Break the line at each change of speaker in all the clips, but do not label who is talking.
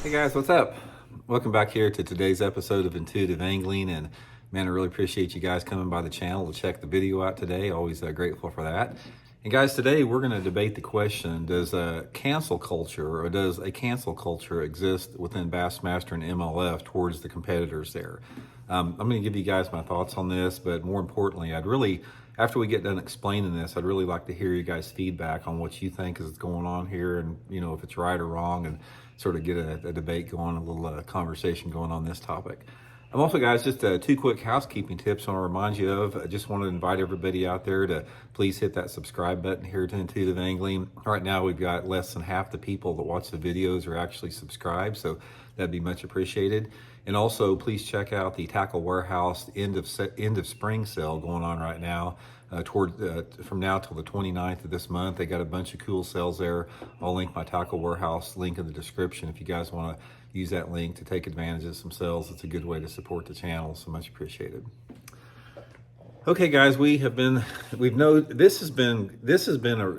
Hey guys, what's up? Welcome back here to today's episode of Intuitive Angling. And man, I really appreciate you guys coming by the channel to check the video out today. Always grateful for that. And guys, today we're going to debate the question, does a cancel culture exist within Bassmaster and MLF towards the competitors there? I'm going to give you guys my thoughts on this, but more importantly, after we get done explaining this, I'd really like to hear you guys' feedback on what you think is going on here, and if it's right or wrong, and sort of get a debate going, a little conversation going on this topic. I'm also, guys, just two quick housekeeping tips I want to remind you of. I just want to invite everybody out there to please hit that subscribe button here to Intuitive Angling. Right now, we've got less than half the people that watch the videos are actually subscribed, so that'd be much appreciated. And also, please check out the Tackle Warehouse end of spring sale going on right now. From now till the 29th of this month, they got a bunch of cool sales there. I'll link my Tackle Warehouse link in the description if you guys want to use that link to take advantage of some sales. It's a good way to support the channel, so much appreciated. Okay, guys, this has been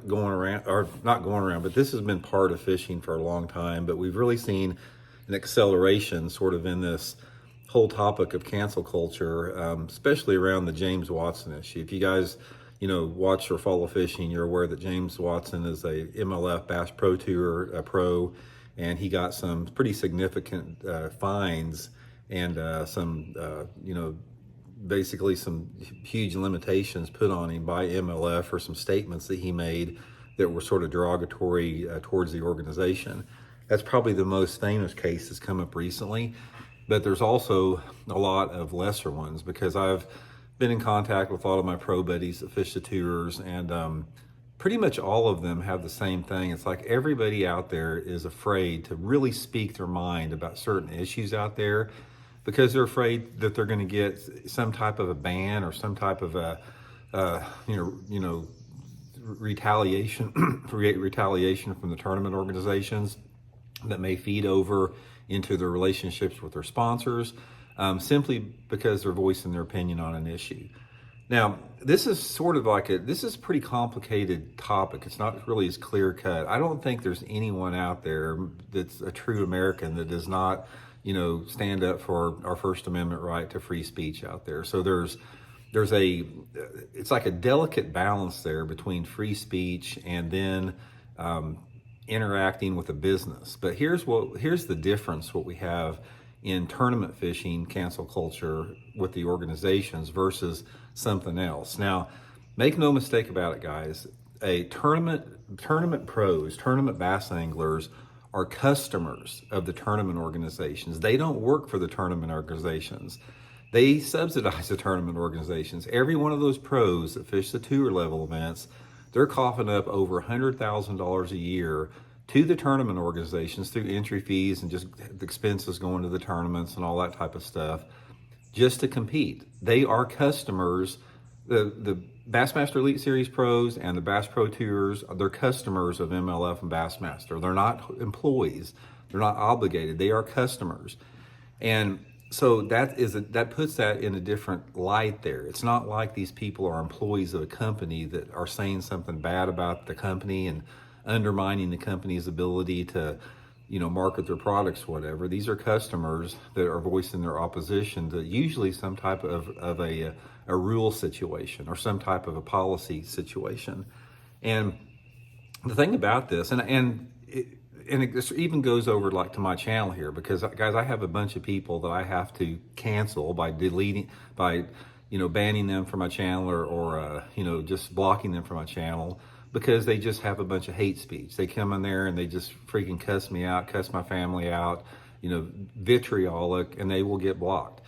going around, or not going around, but this has been part of fishing for a long time. But we've really seen an acceleration sort of in this whole topic of cancel culture, especially around the James Watson issue. If you guys, watch or follow fishing, you're aware that James Watson is a MLF Bass Pro Tour pro, and he got some pretty significant fines and basically some huge limitations put on him by MLF for some statements that he made that were sort of derogatory towards the organization. That's probably the most famous case that's come up recently. But there's also a lot of lesser ones, because I've been in contact with a lot of my pro buddies that fish the tours, and pretty much all of them have the same thing. It's like everybody out there is afraid to really speak their mind about certain issues out there, because they're afraid that they're going to get some type of a ban or some type of a retaliation from the tournament organizations that may feed over into their relationships with their sponsors, simply because they're voicing their opinion on an issue. Now, this is a pretty complicated topic. It's not really as clear cut. I don't think there's anyone out there that's a true American that does not, stand up for our First Amendment right to free speech out there. So it's like a delicate balance there between free speech and then interacting with a business. But here's the difference, what we have in tournament fishing cancel culture with the organizations versus something else. Now, make no mistake about it, guys, tournament pros, tournament bass anglers are customers of the tournament organizations. They don't work for the tournament organizations. They subsidize the tournament organizations. Every one of those pros that fish the tour level events, they're coughing up over $100,000 a year to the tournament organizations through entry fees and just the expenses going to the tournaments and all that type of stuff, just to compete. They are customers. The Bassmaster Elite Series pros and the Bass Pro Tours, they're customers of MLF and Bassmaster. They're not employees. They're not obligated. They are customers. And so that puts that in a different light there. It's not like these people are employees of a company that are saying something bad about the company and undermining the company's ability to, market their products, whatever. These are customers that are voicing their opposition to usually some type of a rule situation or some type of a policy situation. And the thing about this, and it even goes over like to my channel here, because guys, I have a bunch of people that I have to cancel by banning them from my channel or just blocking them from my channel, because they just have a bunch of hate speech. They come in there and they just freaking cuss me out, cuss my family out, vitriolic, and they will get blocked.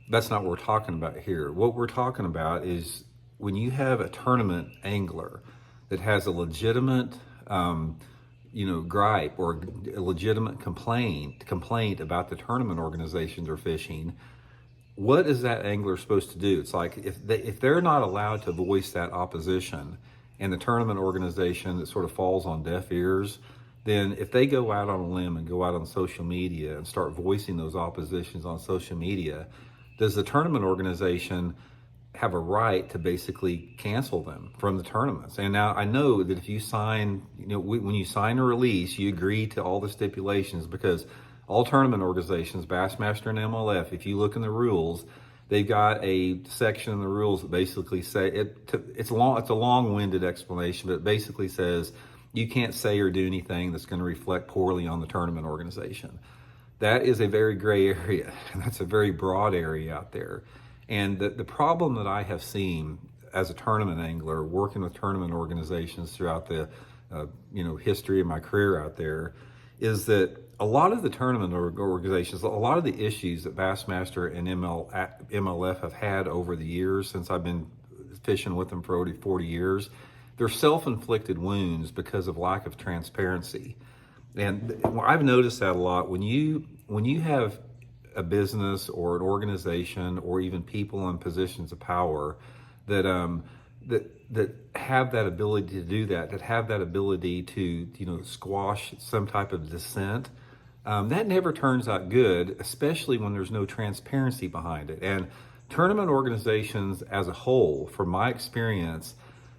That's not what we're talking about here. What we're talking about is when you have a tournament angler that has a legitimate gripe or a legitimate complaint about the tournament organizations they're fishing, what is that angler supposed to do? It's like if they're not allowed to voice that opposition, and the tournament organization that sort of falls on deaf ears, then if they go out on a limb and go out on social media and start voicing those oppositions on social media, does the tournament organization have a right to basically cancel them from the tournaments? And now I know that if you sign, when you sign a release, you agree to all the stipulations, because all tournament organizations, Bassmaster and MLF, if you look in the rules, they've got a section in the rules that basically say it's a long-winded explanation, but it basically says you can't say or do anything that's going to reflect poorly on the tournament organization. That is a very gray area, and that's a very broad area out there. And the problem that I have seen as a tournament angler, working with tournament organizations throughout the history of my career out there, is that a lot of the tournament organizations, a lot of the issues that Bassmaster and MLF have had over the years, since I've been fishing with them for over 40 years, they're self-inflicted wounds because of lack of transparency. And I've noticed that a lot. When you have a business or an organization or even people in positions of power that have that ability to do that have that ability to squash some type of dissent, that never turns out good, especially when there's no transparency behind it. And tournament organizations as a whole, from my experience,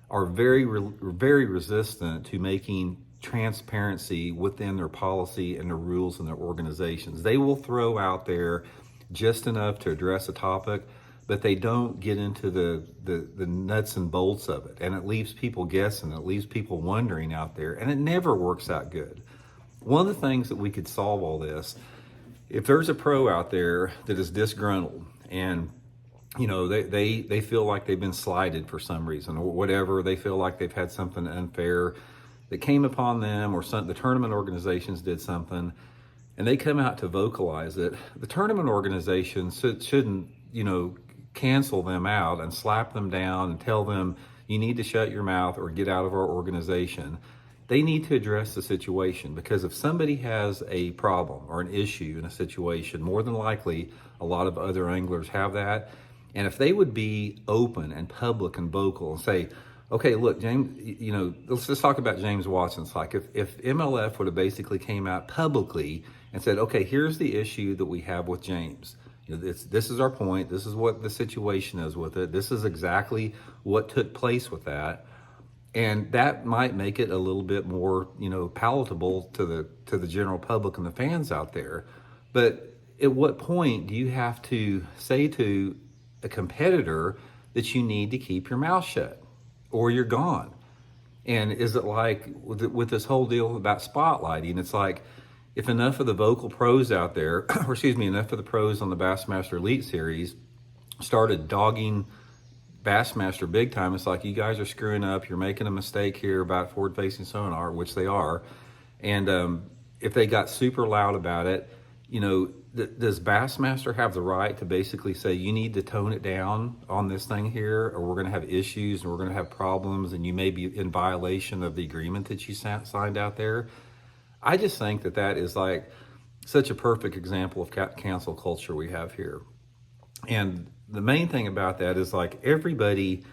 are very resistant to making transparency within their policy and their rules and their organizations. They will throw out there just enough to address a topic, but they don't get into the nuts and bolts of it. And it leaves people guessing, it leaves people wondering out there, and it never works out good. One of the things that we could solve all this, if there's a pro out there that is disgruntled and they feel like they've been slighted for some reason or whatever, they feel like they've had something unfair that came upon them, or the tournament organizations did something, and they come out to vocalize it, the tournament organizations shouldn't cancel them out and slap them down and tell them you need to shut your mouth or get out of our organization. They need to address the situation, because if somebody has a problem or an issue in a situation, more than likely a lot of other anglers have that. And if they would be open and public and vocal and say, okay, look, James, let's just talk about James Watson. It's like if MLF would have basically came out publicly and said, okay, here's the issue that we have with James. This is our point. This is what the situation is with it. This is exactly what took place with that. And that might make it a little bit more, palatable to the general public and the fans out there. But at what point do you have to say to a competitor that you need to keep your mouth shut or you're gone? And is it like with this whole deal about spotlighting, it's like if enough of the vocal pros out there, or enough of the pros on the Bassmaster Elite Series started dogging Bassmaster big time, it's like, you guys are screwing up, you're making a mistake here about forward-facing sonar, which they are. And if they got super loud about it, does Bassmaster have the right to basically say, you need to tone it down on this thing here, or we're going to have issues and we're going to have problems and you may be in violation of the agreement that you signed out there? I just think that is like such a perfect example of cancel culture we have here. And the main thing about that is, like, everybody,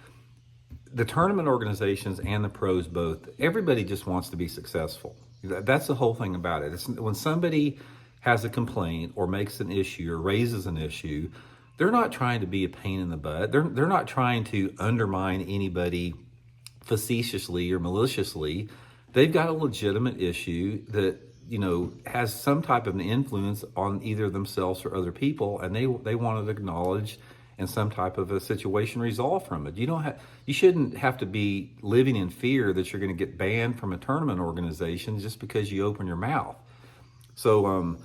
the tournament organizations and the pros both, everybody just wants to be successful. That's the whole thing about it. It's when somebody has a complaint or makes an issue or raises an issue, they're not trying to be a pain in the butt. They're not trying to undermine anybody facetiously or maliciously. They've got a legitimate issue that has some type of an influence on either themselves or other people, and they want to acknowledge and some type of a situation resolved from it. You shouldn't have to be living in fear that you're going to get banned from a tournament organization just because you open your mouth. So,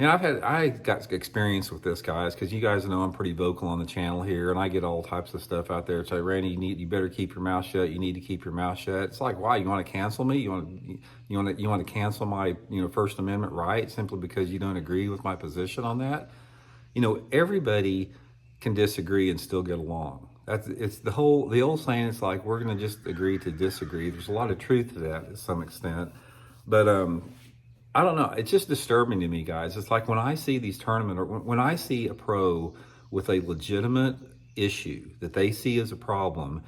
I got experience with this, guys, because you guys know I'm pretty vocal on the channel here, and I get all types of stuff out there. It's like, Randy, you better keep your mouth shut. You need to keep your mouth shut. It's like, why? You want to cancel me? You want to cancel my First Amendment right simply because you don't agree with my position on that? Everybody can disagree and still get along. It's the old saying. It's like, we're going to just agree to disagree. There's a lot of truth to that to some extent, but I don't know. It's just disturbing to me, guys. It's like when I see these tournament, or when I see a pro with a legitimate issue that they see as a problem,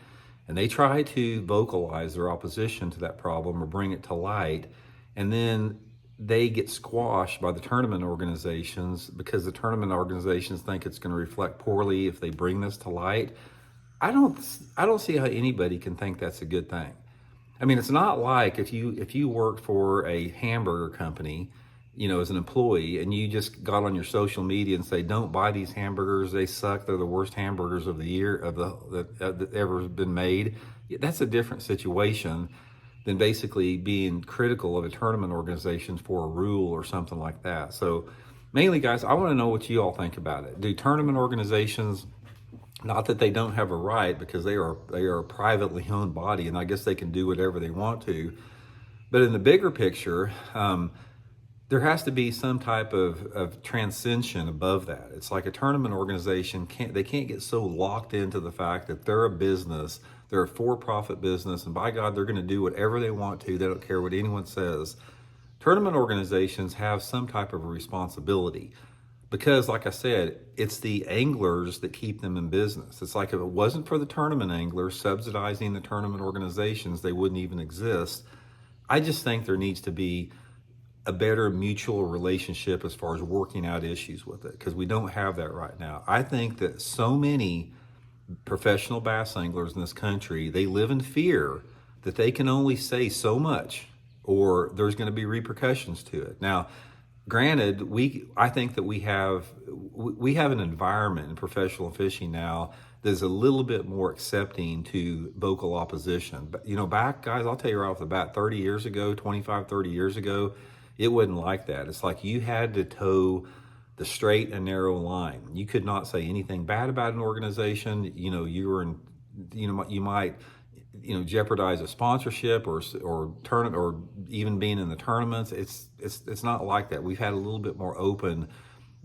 and they try to vocalize their opposition to that problem or bring it to light, and then they get squashed by the tournament organizations because the tournament organizations think it's going to reflect poorly if they bring this to light. I don't see how anybody can think that's a good thing. I mean, it's not like if you worked for a hamburger company as an employee, and you just got on your social media and say, don't buy these hamburgers, they suck, they're the worst hamburgers of the year that ever been made, that's a different situation than basically being critical of a tournament organization for a rule or something like that. So mainly, guys, I want to know what you all think about it. Do tournament organizations, not that they don't have a right, because they are a privately owned body, and I guess they can do whatever they want to, but in the bigger picture, there has to be some type of transcension above that. It's like a tournament organization can't get so locked into the fact that they're a business, they're a for-profit business, and by God, they're going to do whatever they want to. They don't care what anyone says. Tournament organizations have some type of a responsibility because, like I said, it's the anglers that keep them in business. It's like if it wasn't for the tournament anglers subsidizing the tournament organizations, they wouldn't even exist. I just think there needs to be a better mutual relationship as far as working out issues with it, because we don't have that right now. I think that so many professional bass anglers in this country, they live in fear that they can only say so much or there's going to be repercussions to it. Now, granted, I think that we have an environment in professional fishing now that's a little bit more accepting to vocal opposition. But back, guys, I'll tell you right off the bat, 30 years ago, 25, 30 years ago, it wasn't like that. It's like you had to toe the straight and narrow line. You could not say anything bad about an organization. You were in, you might, jeopardize a sponsorship or tournament, or even being in the tournaments. It's not like that. We've had a little bit more open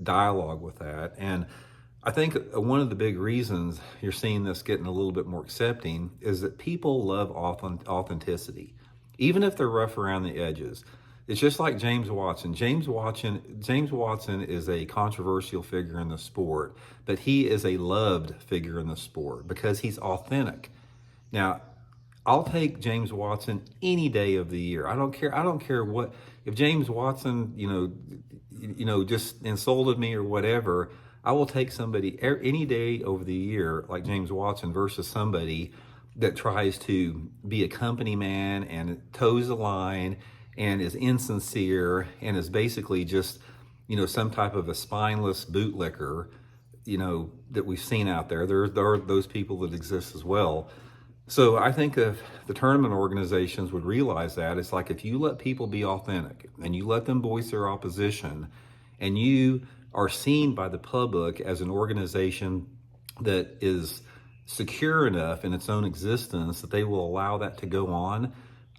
dialogue with that. And I think one of the big reasons you're seeing this getting a little bit more accepting is that people love authenticity, even if they're rough around the edges. It's just like James Watson. James Watson is a controversial figure in the sport, but he is a loved figure in the sport because he's authentic. Now, I'll take James Watson any day of the year. I don't care what, if James Watson, just insulted me or whatever, I will take somebody any day over the year like James Watson versus somebody that tries to be a company man and toes the line and is insincere and is basically just, some type of a spineless bootlicker, that we've seen out there. There are those people that exist as well. So I think if the tournament organizations would realize that, it's like if you let people be authentic and you let them voice their opposition, and you are seen by the public as an organization that is secure enough in its own existence that they will allow that to go on,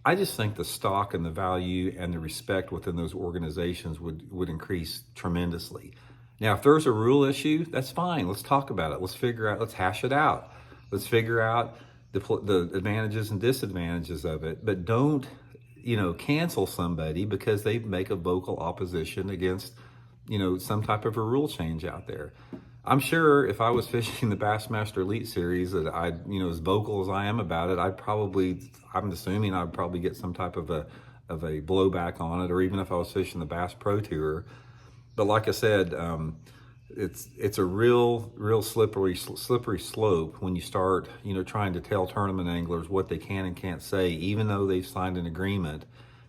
I just think the stock and the value and the respect within those organizations would increase tremendously. Now, if there's a rule issue, that's fine. Let's talk about it. Let's hash it out. Let's figure out the advantages and disadvantages of it. But don't, cancel somebody because they make a vocal opposition against, some type of a rule change out there. I'm sure if I was fishing the Bassmaster Elite Series, that as vocal as I am about it, I'm assuming I'd probably get some type of a blowback on it, or even if I was fishing the Bass Pro Tour. But like I said, it's a real slippery slope when you start, trying to tell tournament anglers what they can and can't say, even though they've signed an agreement.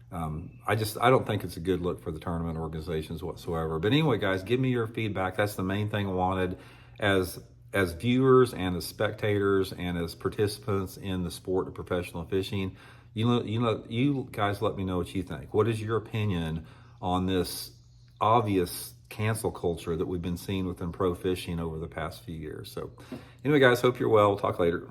I don't think it's a good look for the tournament organizations whatsoever. But anyway, guys, give me your feedback. That's the main thing I wanted as viewers and as spectators and as participants in the sport of professional fishing. You guys let me know what you think. What is your opinion on this obvious cancel culture that we've been seeing within pro fishing over the past few years? So anyway, guys, hope you're well. We'll talk later.